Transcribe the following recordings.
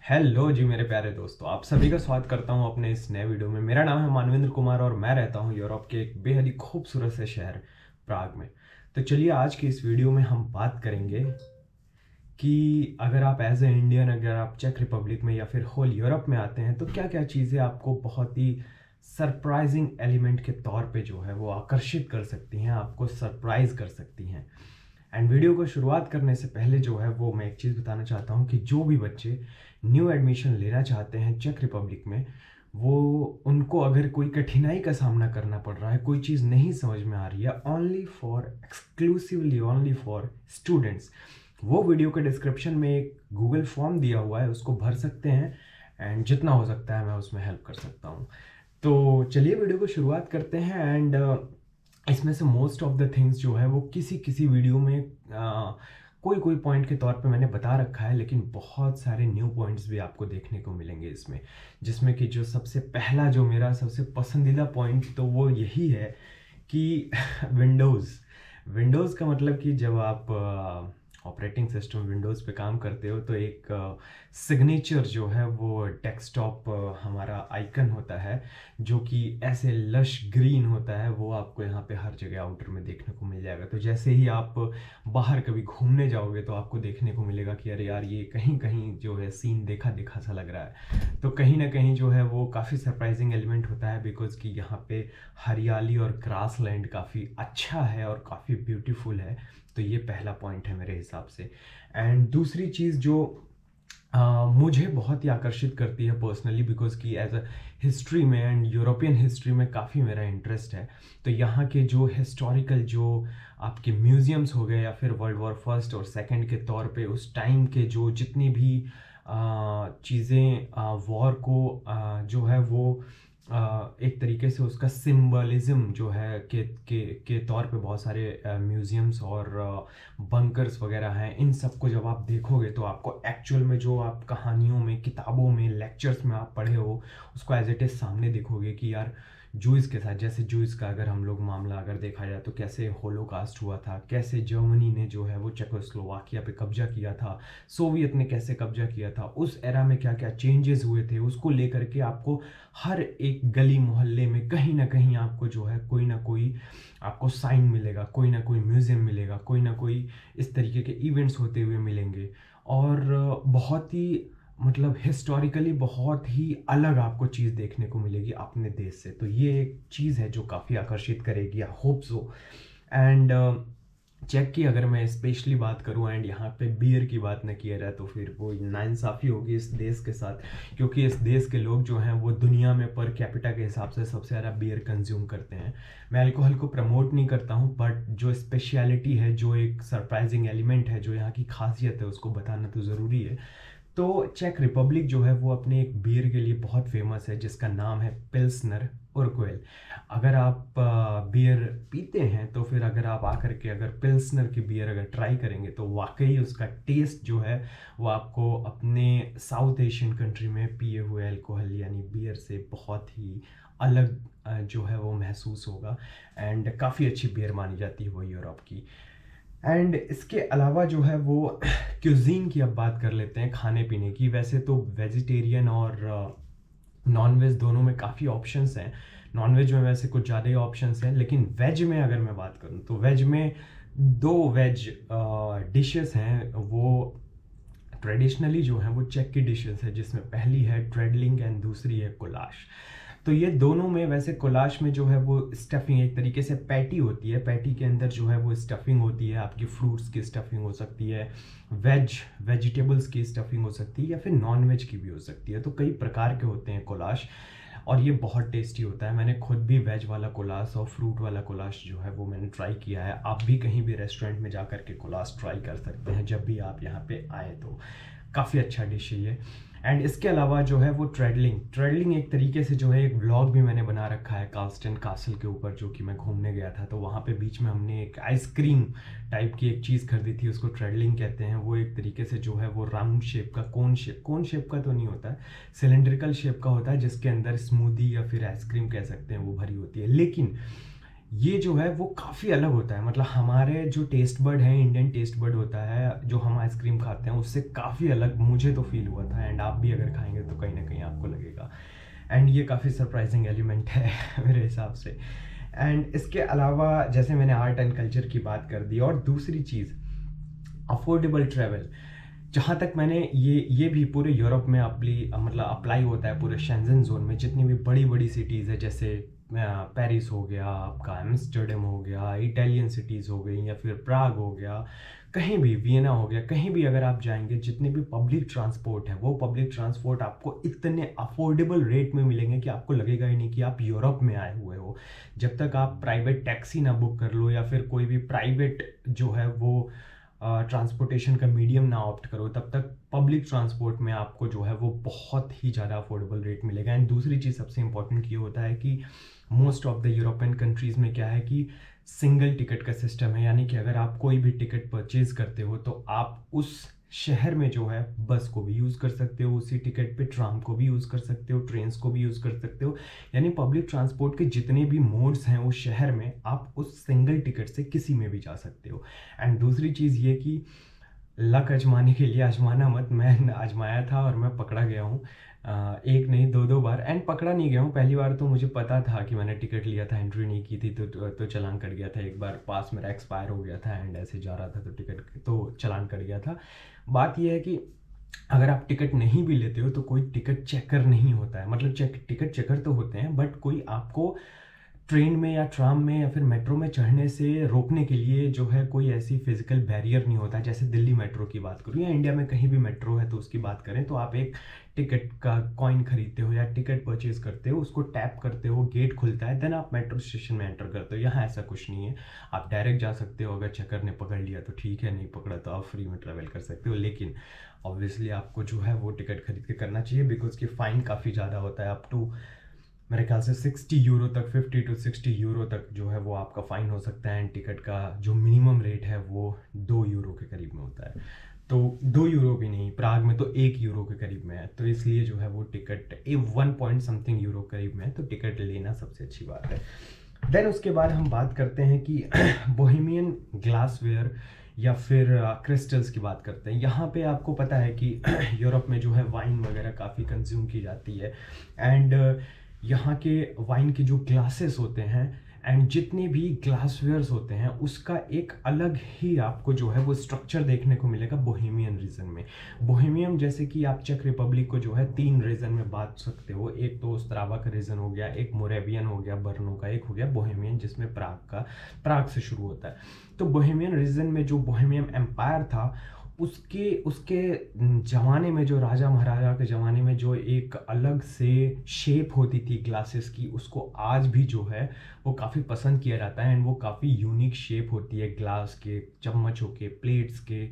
Hello जी मेरे प्यारे दोस्तों, आप सभी का स्वागत करता हूं अपने इस नए वीडियो में। मेरा नाम है मानवेंद्र कुमार और मैं रहता हूं यूरोप के एक बेहद ही खूबसूरत से शहर प्राग में। तो चलिए आज की इस वीडियो में हम बात करेंगे कि अगर आप एज ए इंडियन अगर आप चेक रिपब्लिक में या फिर होल यूरोप में आते हैं तो क्या क्या चीज़ें आपको बहुत ही सरप्राइजिंग एलिमेंट के तौर पे जो है वो आकर्षित कर सकती हैं, आपको सरप्राइज कर सकती हैं। एंड वीडियो को शुरुआत करने से पहले जो है वो मैं एक चीज़ बताना चाहता हूँ कि जो भी बच्चे न्यू एडमिशन लेना चाहते हैं चेक रिपब्लिक में, वो उनको अगर कोई कठिनाई का सामना करना पड़ रहा है, कोई चीज़ नहीं समझ में आ रही है, only for exclusively only for students, वो वीडियो के डिस्क्रिप्शन में एक गूगल फॉर्म दिया हुआ है, उसको भर सकते हैं। एंड जितना हो सकता है मैं उसमें हेल्प कर सकता हूँ। तो चलिए वीडियो को शुरुआत करते हैं। एंड इसमें से मोस्ट ऑफ द थिंग्स जो है वो किसी किसी वीडियो में कोई कोई पॉइंट के तौर पे मैंने बता रखा है, लेकिन बहुत सारे न्यू पॉइंट्स भी आपको देखने को मिलेंगे इसमें। जिसमें कि जो सबसे पहला जो मेरा सबसे पसंदीदा पॉइंट तो वो यही है कि विंडोज़ विंडोज़ का मतलब कि जब आप ऑपरेटिंग सिस्टम विंडोज़ पे काम करते हो तो एक सिग्नेचर जो है वो डेस्कटॉप हमारा आइकन होता है, जो कि ऐसे लश ग्रीन होता है, वो आपको यहाँ पे हर जगह आउटर में देखने को मिल जाएगा। तो जैसे ही आप बाहर कभी घूमने जाओगे तो आपको देखने को मिलेगा कि अरे यार ये कहीं कहीं जो है सीन देखा देखा सा लग रहा है। तो कहीं ना कहीं जो है वो काफ़ी सरप्राइजिंग एलिमेंट होता है, बिकॉज कि यहाँ पे हरियाली और ग्रास लैंड काफ़ी अच्छा है और काफ़ी ब्यूटीफुल है। तो ये पहला पॉइंट है मेरे हिसाब से। एंड दूसरी चीज़ जो मुझे बहुत ही आकर्षित करती है पर्सनली, बिकॉज कि एज अ हिस्ट्री में एंड यूरोपियन हिस्ट्री में काफ़ी मेरा इंटरेस्ट है। तो यहाँ के जो हिस्टोरिकल जो आपके म्यूजियम्स हो गए या फिर वर्ल्ड वॉर फर्स्ट और सेकंड के तौर पे उस टाइम के जो जितनी भी चीज़ें वॉर को जो है वो एक तरीके से उसका सिंबलिज्म जो है के तौर पे बहुत सारे म्यूजियम्स और बंकर्स वगैरह हैं। इन सबको जब आप देखोगे तो आपको एक्चुअल में जो आप कहानियों में, किताबों में, लेक्चर्स में आप पढ़े हो, उसको एज इट इज सामने देखोगे कि यार जूस के साथ, जैसे जूस का अगर हम लोग मामला अगर देखा जाए तो कैसे होलोकास्ट हुआ था, कैसे जर्मनी ने जो है वो चेकोस्लोवाकिया पे कब्जा किया था, सोवियत ने कैसे कब्जा किया था, उस एरा में क्या क्या चेंजेस हुए थे, उसको लेकर के आपको हर एक गली मोहल्ले में कहीं ना कहीं आपको जो है कोई ना कोई आपको साइन मिलेगा, कोई ना कोई म्यूजियम मिलेगा, कोई ना कोई इस तरीके के इवेंट्स होते हुए मिलेंगे। और बहुत ही मतलब हिस्टोरिकली बहुत ही अलग आपको चीज़ देखने को मिलेगी अपने देश से। तो ये एक चीज़ है जो काफ़ी आकर्षित करेगी, I hope so. And check की अगर मैं स्पेशली बात करूं एंड यहाँ पे बियर की बात न किया जाए तो फिर वो नाइंसाफ़ी होगी इस देश के साथ, क्योंकि इस देश के लोग जो हैं वो दुनिया में पर कैपिटा के हिसाब से सबसे ज़्यादा बियर कंज्यूम करते हैं। मैं अल्कोहल को प्रमोट नहीं करता हूँ, बट जो स्पेशलिटी है, जो एक सरप्राइजिंग एलिमेंट है, जो यहाँ की खासियत है, उसको बताना तो ज़रूरी है। तो चेक रिपब्लिक जो है वो अपने एक बियर के लिए बहुत फेमस है जिसका नाम है पिल्सनर उर्क्वेल। अगर आप बियर पीते हैं तो फिर अगर आप आकर के अगर पिल्सनर की बियर अगर ट्राई करेंगे तो वाकई उसका टेस्ट जो है वो आपको अपने साउथ एशियन कंट्री में पिए हुए अल्कोहल यानी बियर से बहुत ही अलग जो है वो महसूस होगा। एंड काफ़ी अच्छी बियर मानी जाती है वो यूरोप की। एंड इसके अलावा जो है वो क्यूजीन की अब बात कर लेते हैं, खाने पीने की। वैसे तो वेजिटेरियन और नॉन वेज दोनों में काफ़ी ऑप्शंस हैं। नॉन वेज में वैसे कुछ ज़्यादा ही ऑप्शंस हैं, लेकिन वेज में अगर मैं बात करूँ तो वेज में दो वेज डिशेस हैं, वो ट्रेडिशनली जो है वो चेक की डिशेस है, जिसमें पहली है ट्रेडलिंग एंड दूसरी है कोलाश। तो ये दोनों में वैसे कोलाश में जो है वो स्टफिंग एक तरीके से पैटी होती है, पैटी के अंदर जो है वो स्टफिंग होती है, आपकी फ्रूट्स की स्टफिंग हो सकती है, वेजिटेबल्स की स्टफिंग हो सकती है, या फिर नॉन वेज की भी हो सकती है। तो कई प्रकार के होते हैं कोलाश और ये बहुत टेस्टी होता है। मैंने खुद भी वेज वाला कोलाश और फ्रूट वाला कोलाश जो है वो मैंने ट्राई किया है। आप भी कहीं भी रेस्टोरेंट में जा कर के कोलाश ट्राई कर सकते हैं जब भी आप यहाँ पे आए। तो काफ़ी अच्छा डिश है ये। एंड इसके अलावा जो है वो ट्रेडलिंग एक तरीके से जो है एक व्लॉग भी मैंने बना रखा है कार्लस्टन कासल के ऊपर, जो कि मैं घूमने गया था। तो वहाँ पे बीच में हमने एक आइसक्रीम टाइप की एक चीज़ खरीदी थी, उसको ट्रेडलिंग कहते हैं। वो एक तरीके से जो है वो राउंड शेप का, कोन शेप का तो नहीं होता है, सिलेंड्रिकल शेप का होता है, जिसके अंदर स्मूदी या फिर आइसक्रीम कह सकते हैं वो भरी होती है। लेकिन ये जो है वो काफ़ी अलग होता है। मतलब हमारे जो टेस्ट बड है, इंडियन टेस्ट बड होता है जो हम आइसक्रीम खाते हैं, उससे काफ़ी अलग मुझे तो फील हुआ था। एंड आप भी अगर खाएंगे तो कहीं ना कहीं आपको लगेगा। एंड ये काफ़ी सरप्राइजिंग एलिमेंट है मेरे हिसाब से। एंड इसके अलावा जैसे मैंने आर्ट एंड कल्चर की बात कर दी, और दूसरी चीज़ अफोर्डेबल ट्रैवल। जहाँ तक मैंने ये भी पूरे यूरोप में अप्लाई होता है, पूरे शेंजन जोन में जितनी भी बड़ी बड़ी सिटीज़ है, जैसे पेरिस हो गया, आपका एम्स्टर्डम हो गया, इटालियन सिटीज़ हो गई, या फिर प्राग हो गया, कहीं भी वियना हो गया, कहीं भी अगर आप जाएंगे, जितने भी पब्लिक ट्रांसपोर्ट है वो पब्लिक ट्रांसपोर्ट आपको इतने अफोर्डेबल रेट में मिलेंगे कि आपको लगेगा ही नहीं कि आप यूरोप में आए हुए हो। जब तक आप प्राइवेट टैक्सी ना बुक कर लो, या फिर कोई भी प्राइवेट जो है वो ट्रांसपोर्टेशन का मीडियम ना ऑप्ट करो, तब तक पब्लिक ट्रांसपोर्ट में आपको जो है वो बहुत ही ज़्यादा अफोर्डेबल रेट मिलेगा। एंड दूसरी चीज़ सबसे इंपॉर्टेंट ये होता है कि most of the European countries में क्या है कि सिंगल टिकट का सिस्टम है। यानी कि अगर आप कोई भी टिकट परचेज करते हो तो आप उस शहर में जो है बस को भी यूज़ कर सकते हो, उसी टिकट पे ट्राम को भी यूज़ कर सकते हो, ट्रेन्स को भी यूज़ कर सकते हो। यानी पब्लिक ट्रांसपोर्ट के जितने भी मोड्स हैं उस शहर में, आप उस सिंगल टिकट से किसी में भी जा सकते हो। एंड दूसरी चीज़ ये कि लक आजमाने के लिए आजमाना मत। मैं आजमाया था और मैं पकड़ा गया हूँ, एक नहीं दो दो बार। एंड पकड़ा नहीं गया हूँ, पहली बार तो मुझे पता था कि मैंने टिकट लिया था, एंट्री नहीं की थी, तो चालान कट गया था। एक बार पास मेरा एक्सपायर हो गया था एंड ऐसे जा रहा था तो टिकट तो चालान कट गया था। बात यह है कि अगर आप टिकट नहीं भी लेते हो तो कोई टिकट चेकर नहीं होता है। मतलब टिकट चेकर तो होते हैं, बट कोई आपको ट्रेन में या ट्राम में या फिर मेट्रो में चढ़ने से रोकने के लिए जो है कोई ऐसी फिजिकल बैरियर नहीं होता। जैसे दिल्ली मेट्रो की बात करूँ या इंडिया में कहीं भी मेट्रो है तो उसकी बात करें, तो आप एक टिकट का कॉइन खरीदते हो या टिकट परचेज करते हो, उसको टैप करते हो, गेट खुलता है, देन आप मेट्रो स्टेशन में एंटर करते हो। यहाँ ऐसा कुछ नहीं है, आप डायरेक्ट जा सकते हो। अगर चक्कर ने पकड़ लिया तो ठीक है, नहीं पकड़ा तो आप फ्री में ट्रैवल कर सकते हो। लेकिन ऑब्वियसली आपको जो है वो टिकट खरीद के करना चाहिए, बिकॉज की फ़ाइन काफ़ी ज़्यादा होता है। अप टू मेरे ख्याल से 60 यूरो तक, 50 to 60 यूरो तक जो है वो आपका फ़ाइन हो सकता है। एंड टिकट का जो मिनिमम रेट है वो 2 यूरो के करीब में होता है। तो 2 यूरो भी नहीं, प्राग में तो 1 यूरो के करीब में है। तो इसलिए जो है वो टिकट 1 पॉइंट समथिंग यूरो करीब में है, तो टिकट लेना सबसे अच्छी बात है। देन उसके बाद हम बात करते हैं कि बोहेमियन ग्लासवेयर या फिर क्रिस्टल्स की बात करते हैं। यहाँ पे आपको पता है कि यूरोप में जो है वाइन वगैरह काफ़ी कंज्यूम की जाती है। एंड यहाँ के वाइन के जो ग्लासेस होते हैं एंड जितने भी ग्लासवेयर्स होते हैं, उसका एक अलग ही आपको जो है वो स्ट्रक्चर देखने को मिलेगा बोहेमियन रीजन में। बोहेमियन जैसे कि आप चेक रिपब्लिक को जो है 3 रीजन में बांट सकते हो। एक तो ओस्त्रावा का रीजन हो गया, एक मोरेवियन हो गया बर्नो का, एक हो गया बोहेमियन जिसमें प्राग से शुरू होता है। तो बोहेमियन रीजन में जो बोहेमियन एम्पायर था, उसके उसके ज़माने में, जो राजा महाराजा के ज़माने में जो एक अलग से शेप होती थी ग्लासेस की, उसको आज भी जो है वो काफ़ी पसंद किया जाता है। एंड वो काफ़ी यूनिक शेप होती है ग्लास के, चम्मचों के, प्लेट्स के,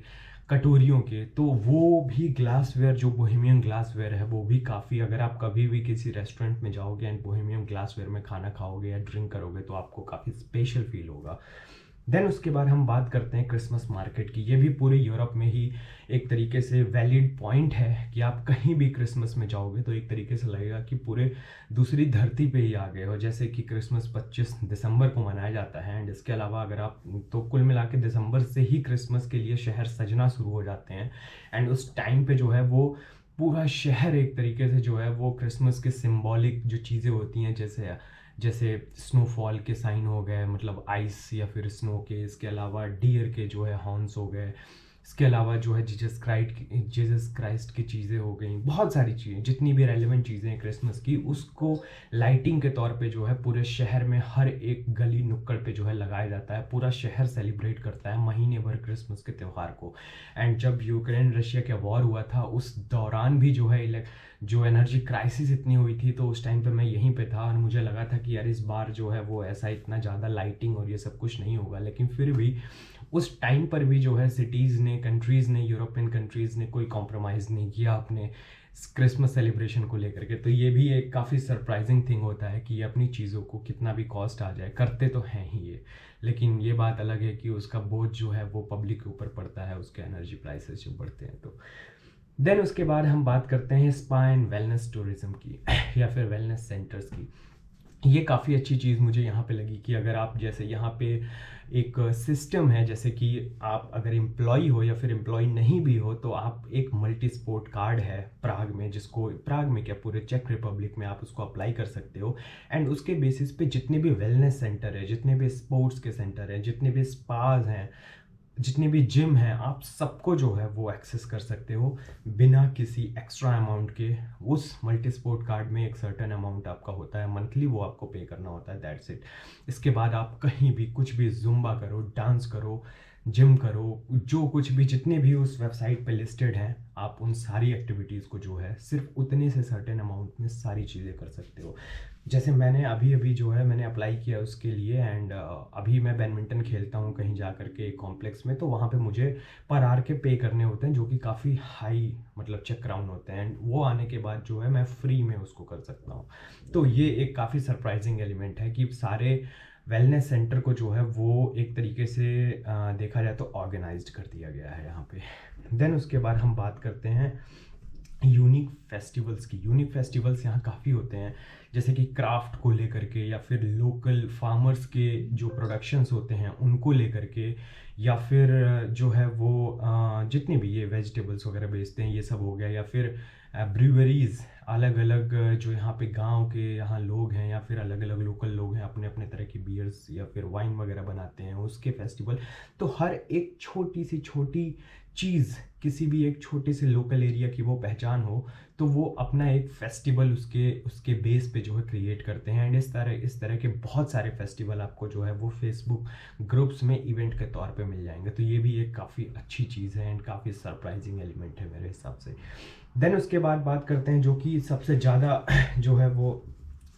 कटोरियों के। तो वो भी ग्लासवेयर, जो बोहेमियन ग्लासवेयर है, वो भी काफ़ी, अगर आप कभी भी किसी रेस्टोरेंट में जाओगे एंड बोहेमियन ग्लासवेयर में खाना खाओगे या ड्रिंक करोगे तो आपको काफ़ी स्पेशल फील होगा। देन उसके बाद हम बात करते हैं क्रिसमस मार्केट की। ये भी पूरे यूरोप में ही एक तरीके से वैलिड पॉइंट है कि आप कहीं भी क्रिसमस में जाओगे तो एक तरीके से लगेगा कि पूरे दूसरी धरती पे ही आ गए हो। जैसे कि क्रिसमस 25 दिसंबर को मनाया जाता है। एंड इसके अलावा अगर आप, तो कुल मिला के दिसंबर से ही क्रिसमस के लिए शहर सजना शुरू हो जाते हैं। एंड उस टाइम पे जो है वो पूरा शहर एक तरीके से जो है वो क्रिसमस के सिम्बॉलिक जो चीज़ें होती हैं, जैसे जैसे स्नोफॉल के साइन हो गए, मतलब आइस या फिर स्नो के, इसके अलावा डियर के जो है हॉर्न्स हो गए, इसके अलावा जो है जीसस क्राइस्ट की चीज़ें हो गई, बहुत सारी चीज़ें, जितनी भी रेलेवेंट चीज़ें हैं क्रिसमस की, उसको लाइटिंग के तौर पे जो है पूरे शहर में हर एक गली नुक्कड़ पे जो है लगाया जाता है। पूरा शहर सेलिब्रेट करता है महीने भर क्रिसमस के त्यौहार को। एंड जब यूक्रेन रशिया का वॉर हुआ था उस दौरान भी जो है जो एनर्जी क्राइसिस इतनी हुई थी, तो उस टाइम पे मैं यहीं पे था और मुझे लगा था कि यार इस बार जो है वो ऐसा इतना ज़्यादा लाइटिंग और ये सब कुछ नहीं होगा। लेकिन फिर भी उस टाइम पर भी जो है सिटीज़ ने, कंट्रीज़ ने, यूरोपियन कंट्रीज़ ने कोई कॉम्प्रोमाइज़ नहीं किया अपने क्रिसमस सेलिब्रेशन को लेकर के। तो ये भी एक काफ़ी सरप्राइजिंग थिंग होता है कि अपनी चीज़ों को कितना भी कॉस्ट आ जाए, करते तो हैं ही ये, लेकिन ये बात अलग है कि उसका बोझ जो है वो पब्लिक के ऊपर पड़ता है, उसके एनर्जी प्राइसेस जो बढ़ते हैं। तो देन उसके बाद हम बात करते हैं स्पा एंड वेलनेस टूरिज्म की या फिर वेलनेस सेंटर्स की। ये काफ़ी अच्छी चीज़ मुझे यहाँ पे लगी कि अगर आप जैसे यहाँ पे एक सिस्टम है, जैसे कि आप अगर एम्प्लॉय हो या फिर एम्प्लॉय नहीं भी हो तो आप एक मल्टी स्पोर्ट कार्ड है प्राग में, जिसको प्राग में क्या पूरे चेक रिपब्लिक में आप उसको अप्लाई कर सकते हो। एंड उसके बेसिस पे जितने भी वेलनेस सेंटर है, जितने भी स्पोर्ट्स के सेंटर हैं, जितने भी स्पाज हैं, जितने भी जिम हैं, आप सबको जो है वो एक्सेस कर सकते हो बिना किसी एक्स्ट्रा अमाउंट के। उस मल्टी स्पोर्ट कार्ड में एक सर्टेन अमाउंट आपका होता है मंथली, वो आपको पे करना होता है, दैट्स इट। इसके बाद आप कहीं भी कुछ भी जुम्बा करो, डांस करो, जिम करो, जो कुछ भी जितने भी उस वेबसाइट पे लिस्टेड हैं, आप उन सारी एक्टिविटीज़ को जो है सिर्फ उतने से सर्टेन अमाउंट में सारी चीज़ें कर सकते हो। जैसे मैंने अभी अभी जो है मैंने अप्लाई किया उसके लिए, एंड अभी मैं बैडमिंटन खेलता हूँ कहीं जा कर के एक कॉम्प्लेक्स में, तो वहाँ पे मुझे पर आवर के पे करने होते हैं, जो कि काफ़ी हाई मतलब चेक राउंड होते हैं, एंड वो आने के बाद जो है मैं फ्री में उसको कर सकता हूँ। तो ये एक काफ़ी सरप्राइजिंग एलिमेंट है कि सारे वेलनेस सेंटर को जो है वो एक तरीके से देखा जाए तो ऑर्गेनाइज्ड कर दिया गया है यहाँ पे। देन उसके बाद हम बात करते हैं यूनिक फेस्टिवल्स की। यूनिक फेस्टिवल्स यहाँ काफ़ी होते हैं, जैसे कि क्राफ्ट को लेकर के, या फिर लोकल फार्मर्स के जो प्रोडक्शंस होते हैं उनको लेकर के, या फिर जो है वो जितने भी ये वेजिटेबल्स वगैरह बेचते हैं ये सब हो गया, या फिर ब्रूअरीज अलग अलग जो यहाँ पे गांव के यहाँ लोग हैं या फिर अलग अलग लोकल लोग हैं, अपने अपने तरह की बियर्स या फिर वाइन वगैरह बनाते हैं, उसके फेस्टिवल। तो हर एक छोटी सी छोटी चीज़, किसी भी एक छोटे से लोकल एरिया की वो पहचान हो, तो वो अपना एक फेस्टिवल उसके उसके बेस पे जो है क्रिएट करते हैं। एंड इस तरह के बहुत सारे फेस्टिवल आपको जो है वो फेसबुक ग्रुप्स में इवेंट के तौर पे मिल जाएंगे। तो ये भी एक काफ़ी अच्छी चीज़ है एंड काफ़ी सरप्राइजिंग एलिमेंट है मेरे हिसाब से। देन उसके बाद बात करते हैं जो कि सबसे ज़्यादा जो है वो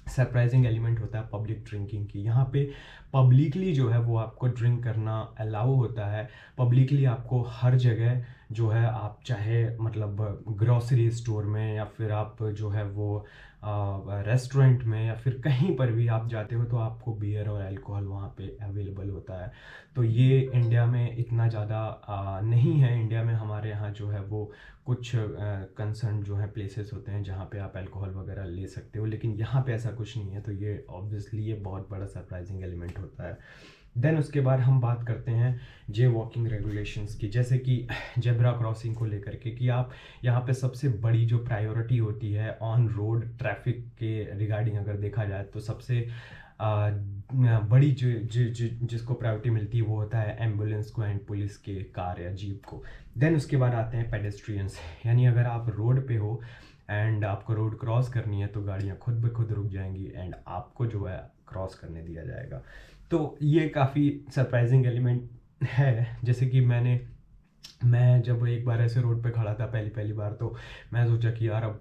सरप्राइजिंग एलिमेंट होता है पब्लिक ड्रिंकिंग की। यहाँ पे पब्लिकली जो है वो आपको ड्रिंक करना अलाउ होता है। पब्लिकली आपको हर जगह जो है, आप चाहे मतलब ग्रॉसरी स्टोर में, या फिर आप जो है वो रेस्टोरेंट में, या फिर कहीं पर भी आप जाते हो तो आपको बियर और अल्कोहल वहाँ पे अवेलेबल होता है। तो ये इंडिया में इतना ज़्यादा नहीं है। इंडिया में हमारे यहाँ जो है वो कुछ कंसर्न जो है प्लेसेस होते हैं जहाँ पे आप अल्कोहल वगैरह ले सकते हो, लेकिन यहाँ पे ऐसा कुछ नहीं है। तो ये ऑब्वियसली ये बहुत बड़ा सरप्राइजिंग एलिमेंट होता है। देन उसके बाद हम बात करते हैं जे वॉकिंग रेगुलेशंस की, जैसे कि जेब्रा क्रॉसिंग को लेकर के, कि आप यहाँ पे सबसे बड़ी जो प्रायोरिटी होती है ऑन रोड ट्रैफिक के रिगार्डिंग अगर देखा जाए, तो सबसे बड़ी जिसको प्रायोरिटी मिलती है वो होता है एम्बुलेंस को एंड पुलिस के कार या जीप को। देन उसके बाद आते हैं पेडेस्ट्रियंस, यानी अगर आप रोड पे हो एंड आपको रोड क्रॉस करनी है तो गाड़ियाँ खुद ब खुद रुक जाएंगी एंड आपको जो है क्रॉस करने दिया जाएगा। तो ये काफ़ी सरप्राइजिंग एलिमेंट है। जैसे कि मैं जब एक बार ऐसे रोड पे खड़ा था पहली बार, तो मैं सोचा कि यार अब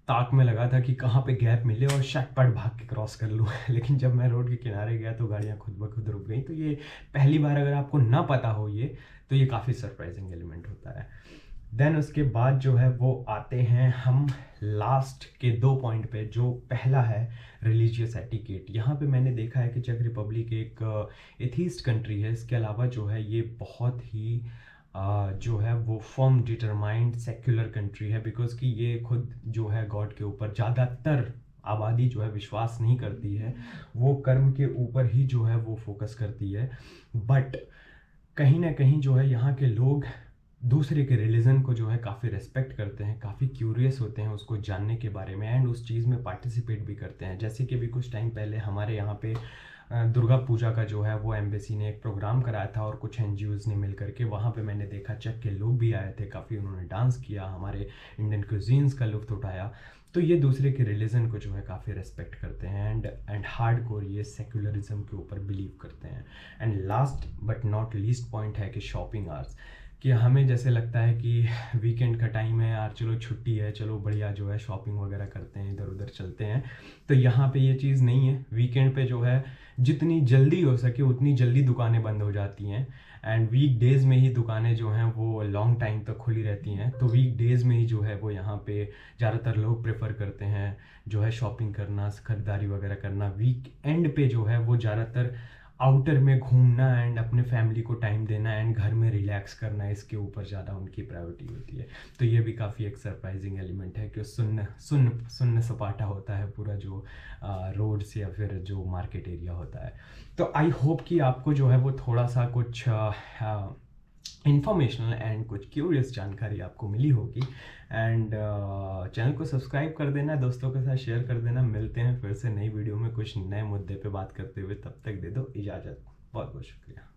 ताक में लगा था कि कहाँ पे गैप मिले और शटपट भाग के क्रॉस कर लूँ लेकिन जब मैं रोड के किनारे गया तो गाड़ियाँ खुद ब खुद रुक गई। तो ये पहली बार अगर आपको ना पता हो ये, तो ये काफ़ी सरप्राइजिंग एलिमेंट होता है। देन उसके बाद जो है वो आते हैं हम लास्ट के 2 पॉइंट पे। जो पहला है रिलीजियस एटिकेट। यहाँ पे मैंने देखा है कि चेक रिपब्लिक एक एथीस्ट कंट्री है, इसके अलावा जो है ये बहुत ही जो है वो फर्म डिटरमाइंड सेक्युलर कंट्री है, बिकॉज कि ये खुद जो है गॉड के ऊपर ज़्यादातर आबादी जो है विश्वास नहीं करती है, वो कर्म के ऊपर ही जो है वो फोकस करती है। बट कहीं ना कहीं जो है यहाँ के लोग दूसरे के रिलीजन को जो है काफ़ी रेस्पेक्ट करते हैं, काफ़ी क्यूरियस होते हैं उसको जानने के बारे में, एंड उस चीज़ में पार्टिसिपेट भी करते हैं। जैसे कि भी कुछ टाइम पहले हमारे यहाँ पे दुर्गा पूजा का जो है वो एम्बेसी ने एक प्रोग्राम कराया था और कुछ एनजीओज़ ने मिल करके, वहाँ पे मैंने देखा चेक के लोग भी आए थे, काफ़ी उन्होंने डांस किया, हमारे इंडियन क्यूजीन्स का लुत्फ़ उठाया। तो ये दूसरे के रिलीजन को जो है काफ़ी रेस्पेक्ट करते हैं एंड हार्डकोर ये सेक्युलरिज्म के ऊपर बिलीव करते हैं। And last but not least point है कि शॉपिंग आवर्स, कि हमें जैसे लगता है कि वीकेंड का टाइम है यार, चलो छुट्टी है, चलो बढ़िया जो है शॉपिंग वगैरह करते हैं, इधर उधर चलते हैं। तो यहाँ पे ये चीज़ नहीं है। वीकेंड पे जो है जितनी जल्दी हो सके उतनी जल्दी दुकानें बंद हो जाती हैं, एंड वीक डेज़ में ही दुकानें जो हैं वो लॉन्ग टाइम तक खुली रहती हैं। तो वीक डेज़ में ही जो है वो यहाँ पे ज़्यादातर लोग प्रेफर करते हैं जो है शॉपिंग करना, ख़रीदारी वगैरह करना। वीक एंड पे जो है वो ज़्यादातर आउटर में घूमना एंड अपने फैमिली को टाइम देना एंड घर में रिलैक्स करना, इसके ऊपर ज़्यादा उनकी प्रायोरिटी होती है। तो ये भी काफ़ी एक सरप्राइजिंग एलिमेंट है कि शून्य सपाटा होता है पूरा जो रोड्स या फिर जो मार्केट एरिया होता है। तो आई होप कि आपको जो है वो थोड़ा सा कुछ इंफॉर्मेशनल एंड कुछ क्यूरियस जानकारी आपको मिली होगी। एंड चैनल को सब्सक्राइब कर देना, दोस्तों के साथ शेयर कर देना। मिलते हैं फिर से नई वीडियो में कुछ नए मुद्दे पे बात करते हुए, तब तक दे दो इजाज़त। बहुत बहुत शुक्रिया।